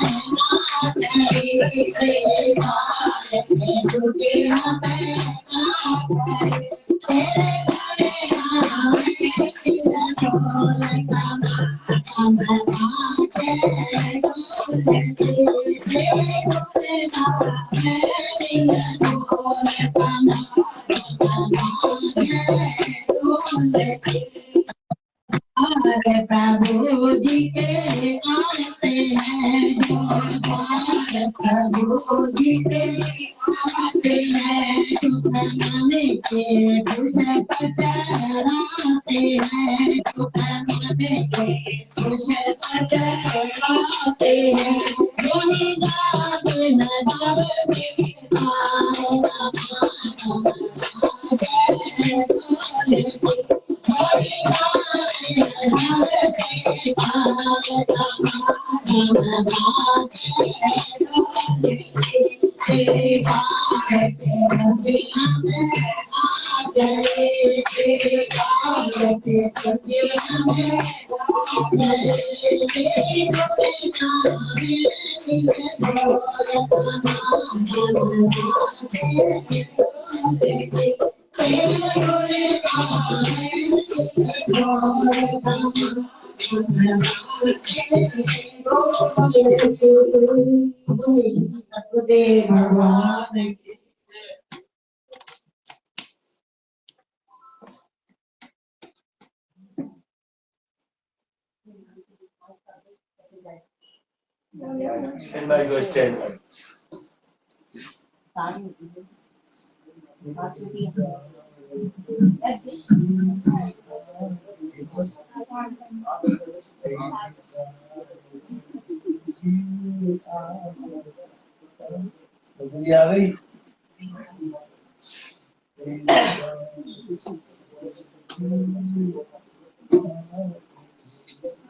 S3: आ गई, तेरे घाट पे दुनिया में आ गई। तेरे घरे गाँव में सिर ढोल तमाम बाजे ढोलकी। तेरे घरे गाँव में सिर ढोल तमाम बाजे ढोलकी। अरे प्रभु जी के आते हैं जो द्वार, प्रभु जी के आते हैं सुख मन के पुष्प चढ़ाते हैं, सुख मन के पुष्प चढ़ाते हैं। वही गाते हैं जब से आए तेरे
S6: जय श्री राम रखे दुनिया में जय श्री भगवान की
S1: Stand by, go stand by.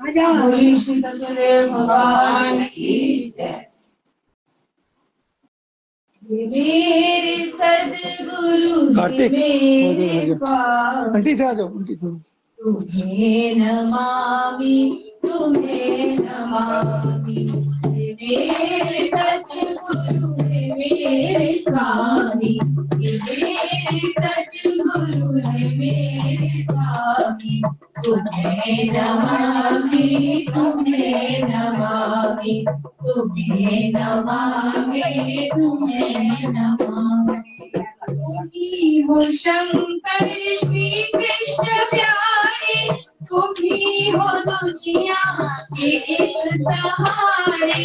S1: आ गई
S6: बोलिए श्री सतगुरु भगवान की जय। मेरे सद्गुरु
S4: कार्तिक,
S6: मेरे स्वामी
S4: आंटी थे आ जाओ, आंटी थे।
S6: तुम्हें नमामि तुम्हें नमामि मेरे सद्गुरु है मेरे स्वामी मेरे सद्गुरु है मेरे स्वामी तुम्हें नमामि तुम्हें नमामि तुम्हें नमामि तुम्हें नमामि तुम्ही हो शंकर श्री कृष्ण प्यारे तुम्ही हो दुनिया के एक सहारे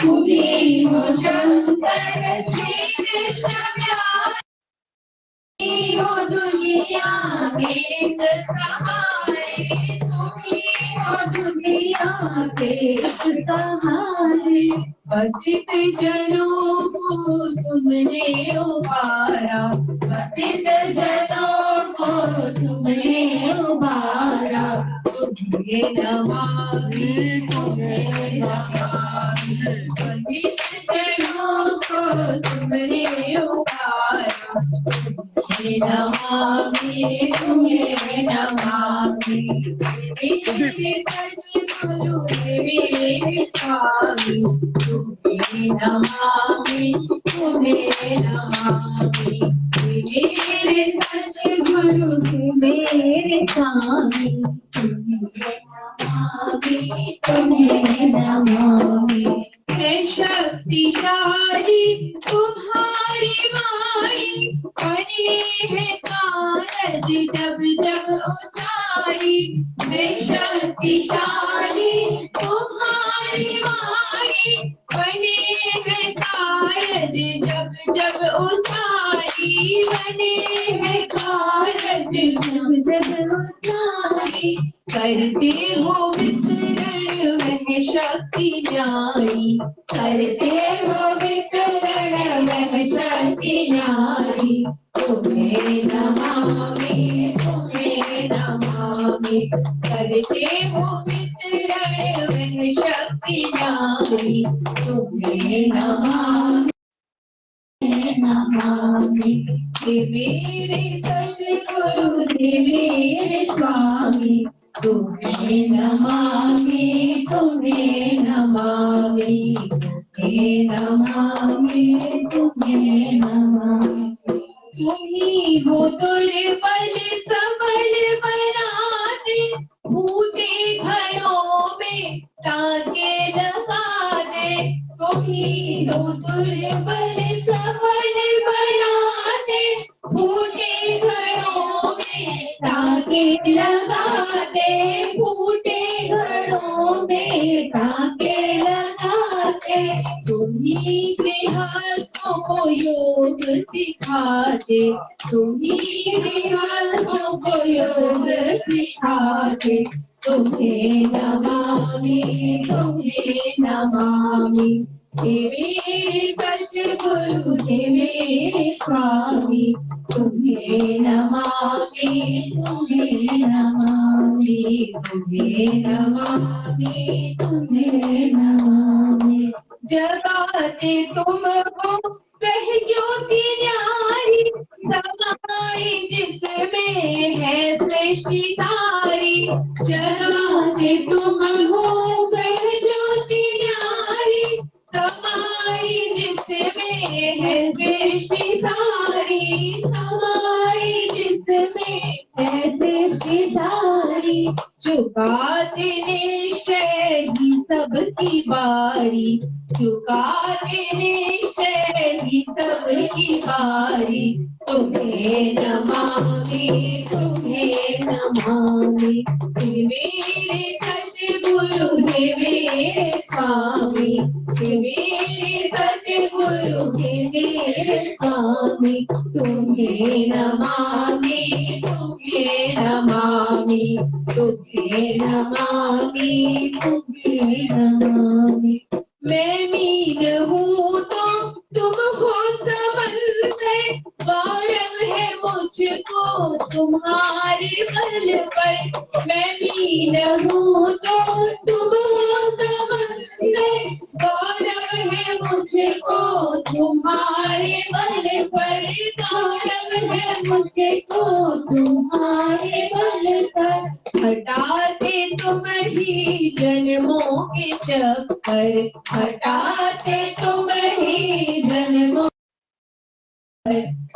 S6: तुम्ही हो शंकर श्री कृष्ण प्यारे तुम्ही हो दुनिया के एक सहारे तुम्ही हो दुनिया के एक सहारे पतित जनों को तुमने उबारा पतित जनों को तुमने उबारा तुम्हें नमामि तुम्हें नमामि पतित जनों को तुमने उबारा तुम्हें नमामि तुम्हें नमामि मेरे सद्गुरु मेरे स्वामी तुम्हें नमामि तुम्हें नमामि मेरे सद्गुरु मेरे स्वामी तुम्हें नमामि तुम्हें नमामि मैं शक्तिशाली तुम्हारी वाणी बनी है कारज जब जब उचारी मैं शक्तिशाली तुम्हारी वाणी बने है कारज जब जब उचारी बने है कारज जब जब उचारी करते हो वितरण वह शक्ति न्यारी करते हो वितरण वह शक्ति न्यारी तुम्हें नमामि तुम्हें नमामि करते हो वितरण वह शक्ति न्यारी तुम्हें नमामि नमामि हे मेरे सद्गुरु हे मेरे स्वामी तुम्हें नमामि तुम्हें नमामि तुम्हें नमामि तुम्हें नमामि तुम्ही हो दुर्बल सबल बनाते फूटे घड़ों में टाके लगा दे तुम्ही हो दुर्बल सबल बनाते फूटे घड़ों में टाके लगा दे फूटे घड़ों में टाके लगा दे तुम्ही गृहस्थों को योग सिखाते तुम्ही गृहस्थों को योग सिखाते तुम्हें नमामि हे मेरे सद्गुरु हे मेरे स्वामी तुम्हें नमामि तुम्हें नमामि तुम्हें नमामि तुम्हें नमामि जगाते तुम हो वह ज्योति न्यारी समाई
S3: जिसमें है सृष्टि सारी, जगाते तुम हो वह ज्योति न्यारी, समाई जिसमें है सृष्टि सारी, समाई जिसमें है सृष्टि सारी, चुकाते निश्चय ही सबकी बारी, चुकाते निश्चय ही सबकी बारी, तुम्हें नमामि, तुम्हें नमामि, मेरे सतगुरु हे मेरे स्वामी, मेरे सतगुरु हे मेरे स्वामी, तुम्हें नमामि, तुम्हें नमामि, तुम्हें नमामि, तुम्हें नमामि। मैं मीन हूँ तो तुम हो समंदर, गौरव है मुझको तुम्हारे बल पर, मैं मीन हूँ तो तुम हो समंदर, गौरव है मुझको तुम्हारे बल पर, गौरव है मुझको तुम्हारे बल पर, हटाते तुम ही जन्मों के चक्कर, हटाते तुम ही जन्मों,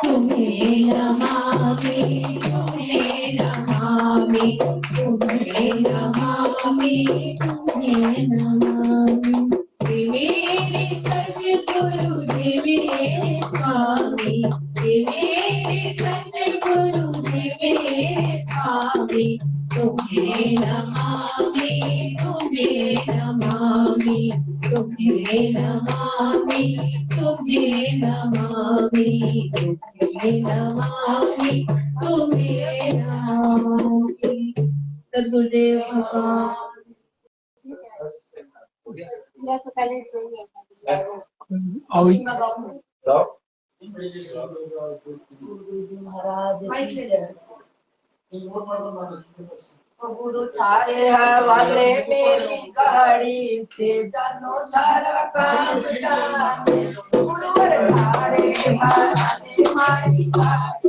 S3: तुम्हें नमामि, तुम्हें नमामि, तुम्हें नमामि, तुम्हें नमामि, मेरे सतगुरु हे मेरे स्वामी, मेरे सतगुरु हे मेरे स्वामी, तुम्हें नमामि, तुम्हें नमामि, तुम्हें नमामि, तुम्हें नमामि, तुम्हें नमामि, तुम्हें नमामि। सद्गुरुदेव भगवान
S7: गुरु थारे वाले मेरी गाड़ी से जानो सारा काम जाने, गुरुवर थारे वाले हमारी गाड़ी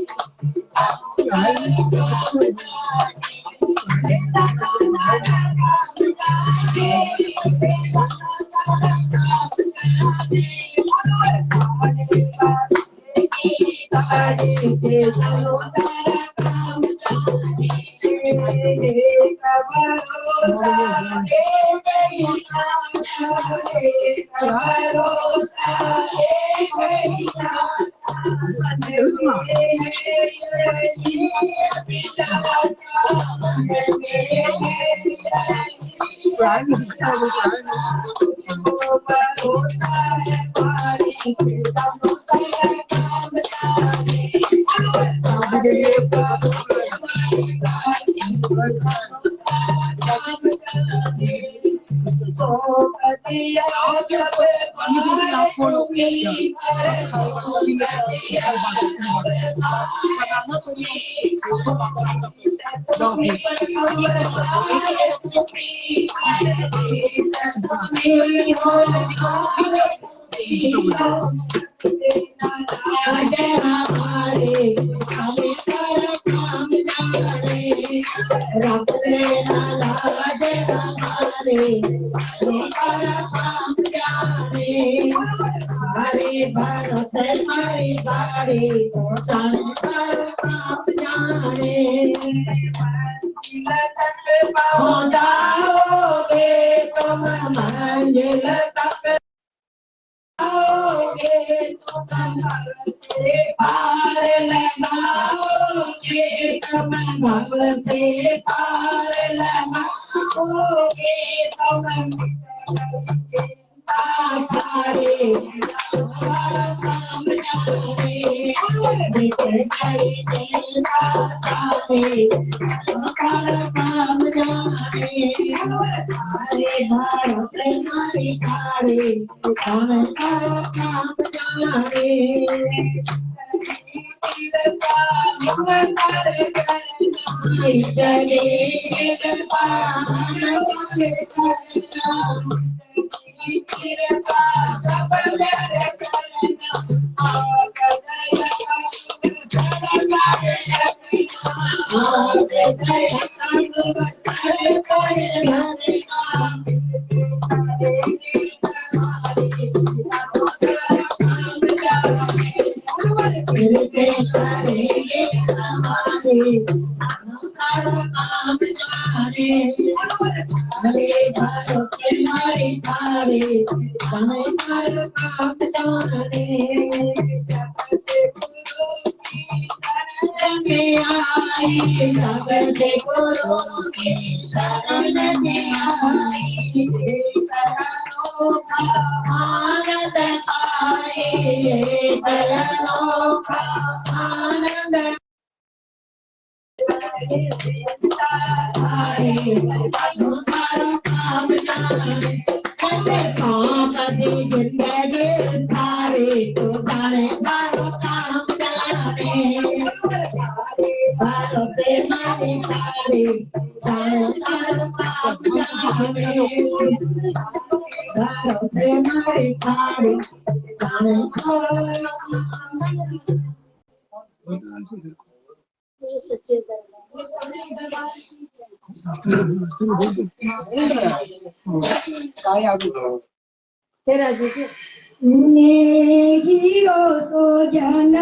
S7: गियो तो जन्म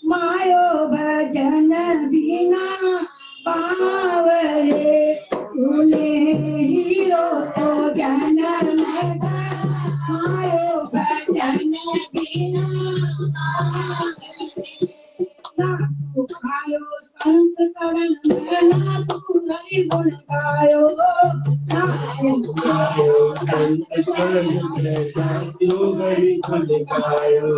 S7: मायो भजन बिना पावरे तूने हीरो तो जन्म मायो भजन बिना गायो संत शरण में तू नहीं गुण गायो संत शरण में तू नहीं गुण गायो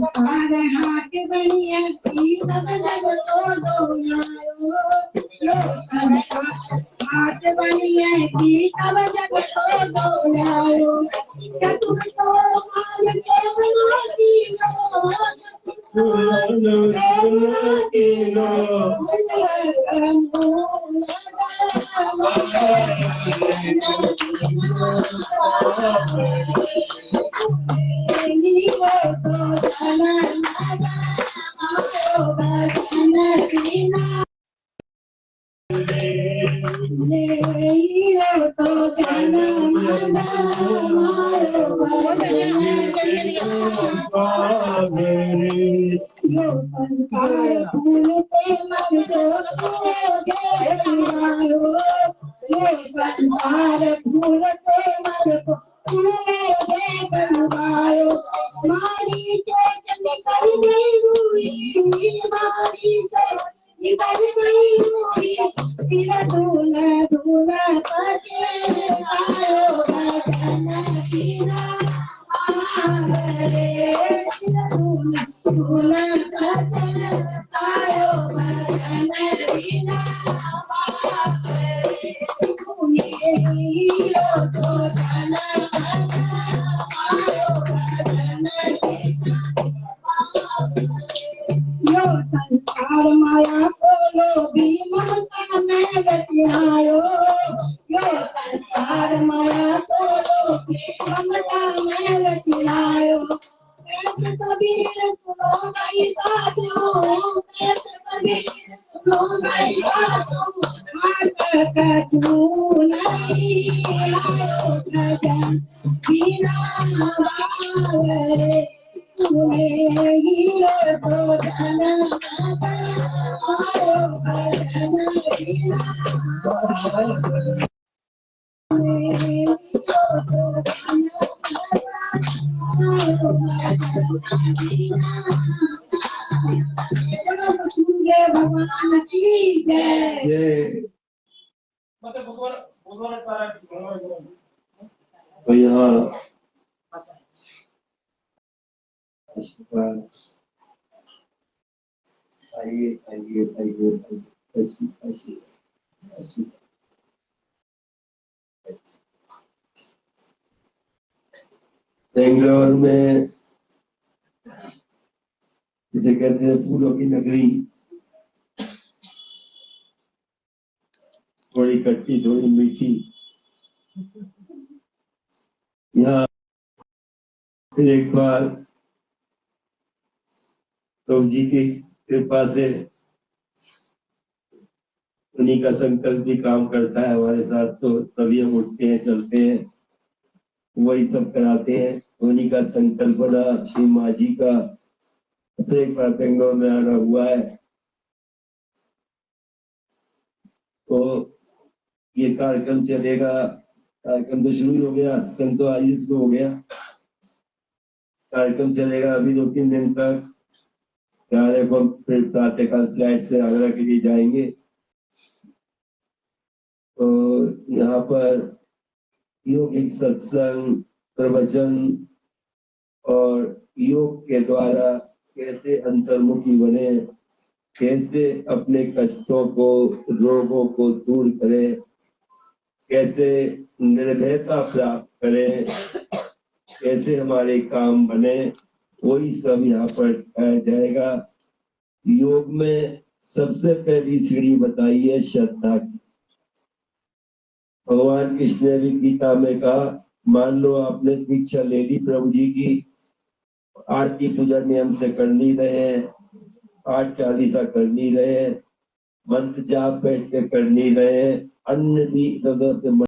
S7: संसार हाट बनिया सब जग तो दो हाट बनिया सब जग तो दो चतुर तो मान के संसार माया को लोभी ममता में रचनायो संसार माया को लोभी ममता में रचनायो ऐसे कबीर सुनो भाई साधु ऐसे कबीर सुनो भाई साधु हाथ कटू नहीं आयो भजन बिना बावरे हीरो तो जाना आयो भजन बिना भगवान की जय।
S1: भैया
S8: आइए आइए आइए ऐसी ऐसी ऐसी बेंगलोर में जिसे कहते हैं फूलों की नगरी, थोड़ी खट्टी थोड़ी मीठी। यहाँ एक बार प्रभु जी की कृपा से उन्हीं का संकल्प भी काम करता है हमारे साथ, तो तभी हम उठते हैं चलते हैं, वही सब कराते हैं। उन्हीं का संकल्प बना श्री माँ जी का। तो एक बार बेंगलोर में आना हुआ है, तो ये कार्यक्रम चलेगा। कार्यक्रम तो शुरू हो गया, संत तो आज शुरू हो गया। कार्यक्रम चलेगा अभी 2-3 दिन तक। प्यारे को फिर प्रातःकाल फ्लाइट से आगरा के लिए जाएंगे। तो यहाँ पर योगिक सत्संग, प्रवचन और योग के द्वारा कैसे अंतर्मुखी बने, कैसे अपने कष्टों को, रोगों को दूर करें, कैसे निर्भयता प्राप्त करें, कैसे हमारे काम बने, वही सब यहाँ पर सिखाया जाएगा। योग में सबसे पहली सीढ़ी बताई है श्रद्धा की। भगवान कृष्ण ने भी गीता में कहा, मान लो आपने दीक्षा ले ली प्रभु जी की, आरती पूजा नियम से कर नहीं रहे, पाठ चालीसा कर नहीं रहे, मंत्र जाप बैठ के कर नहीं रहे, अन्य भी इधर उधर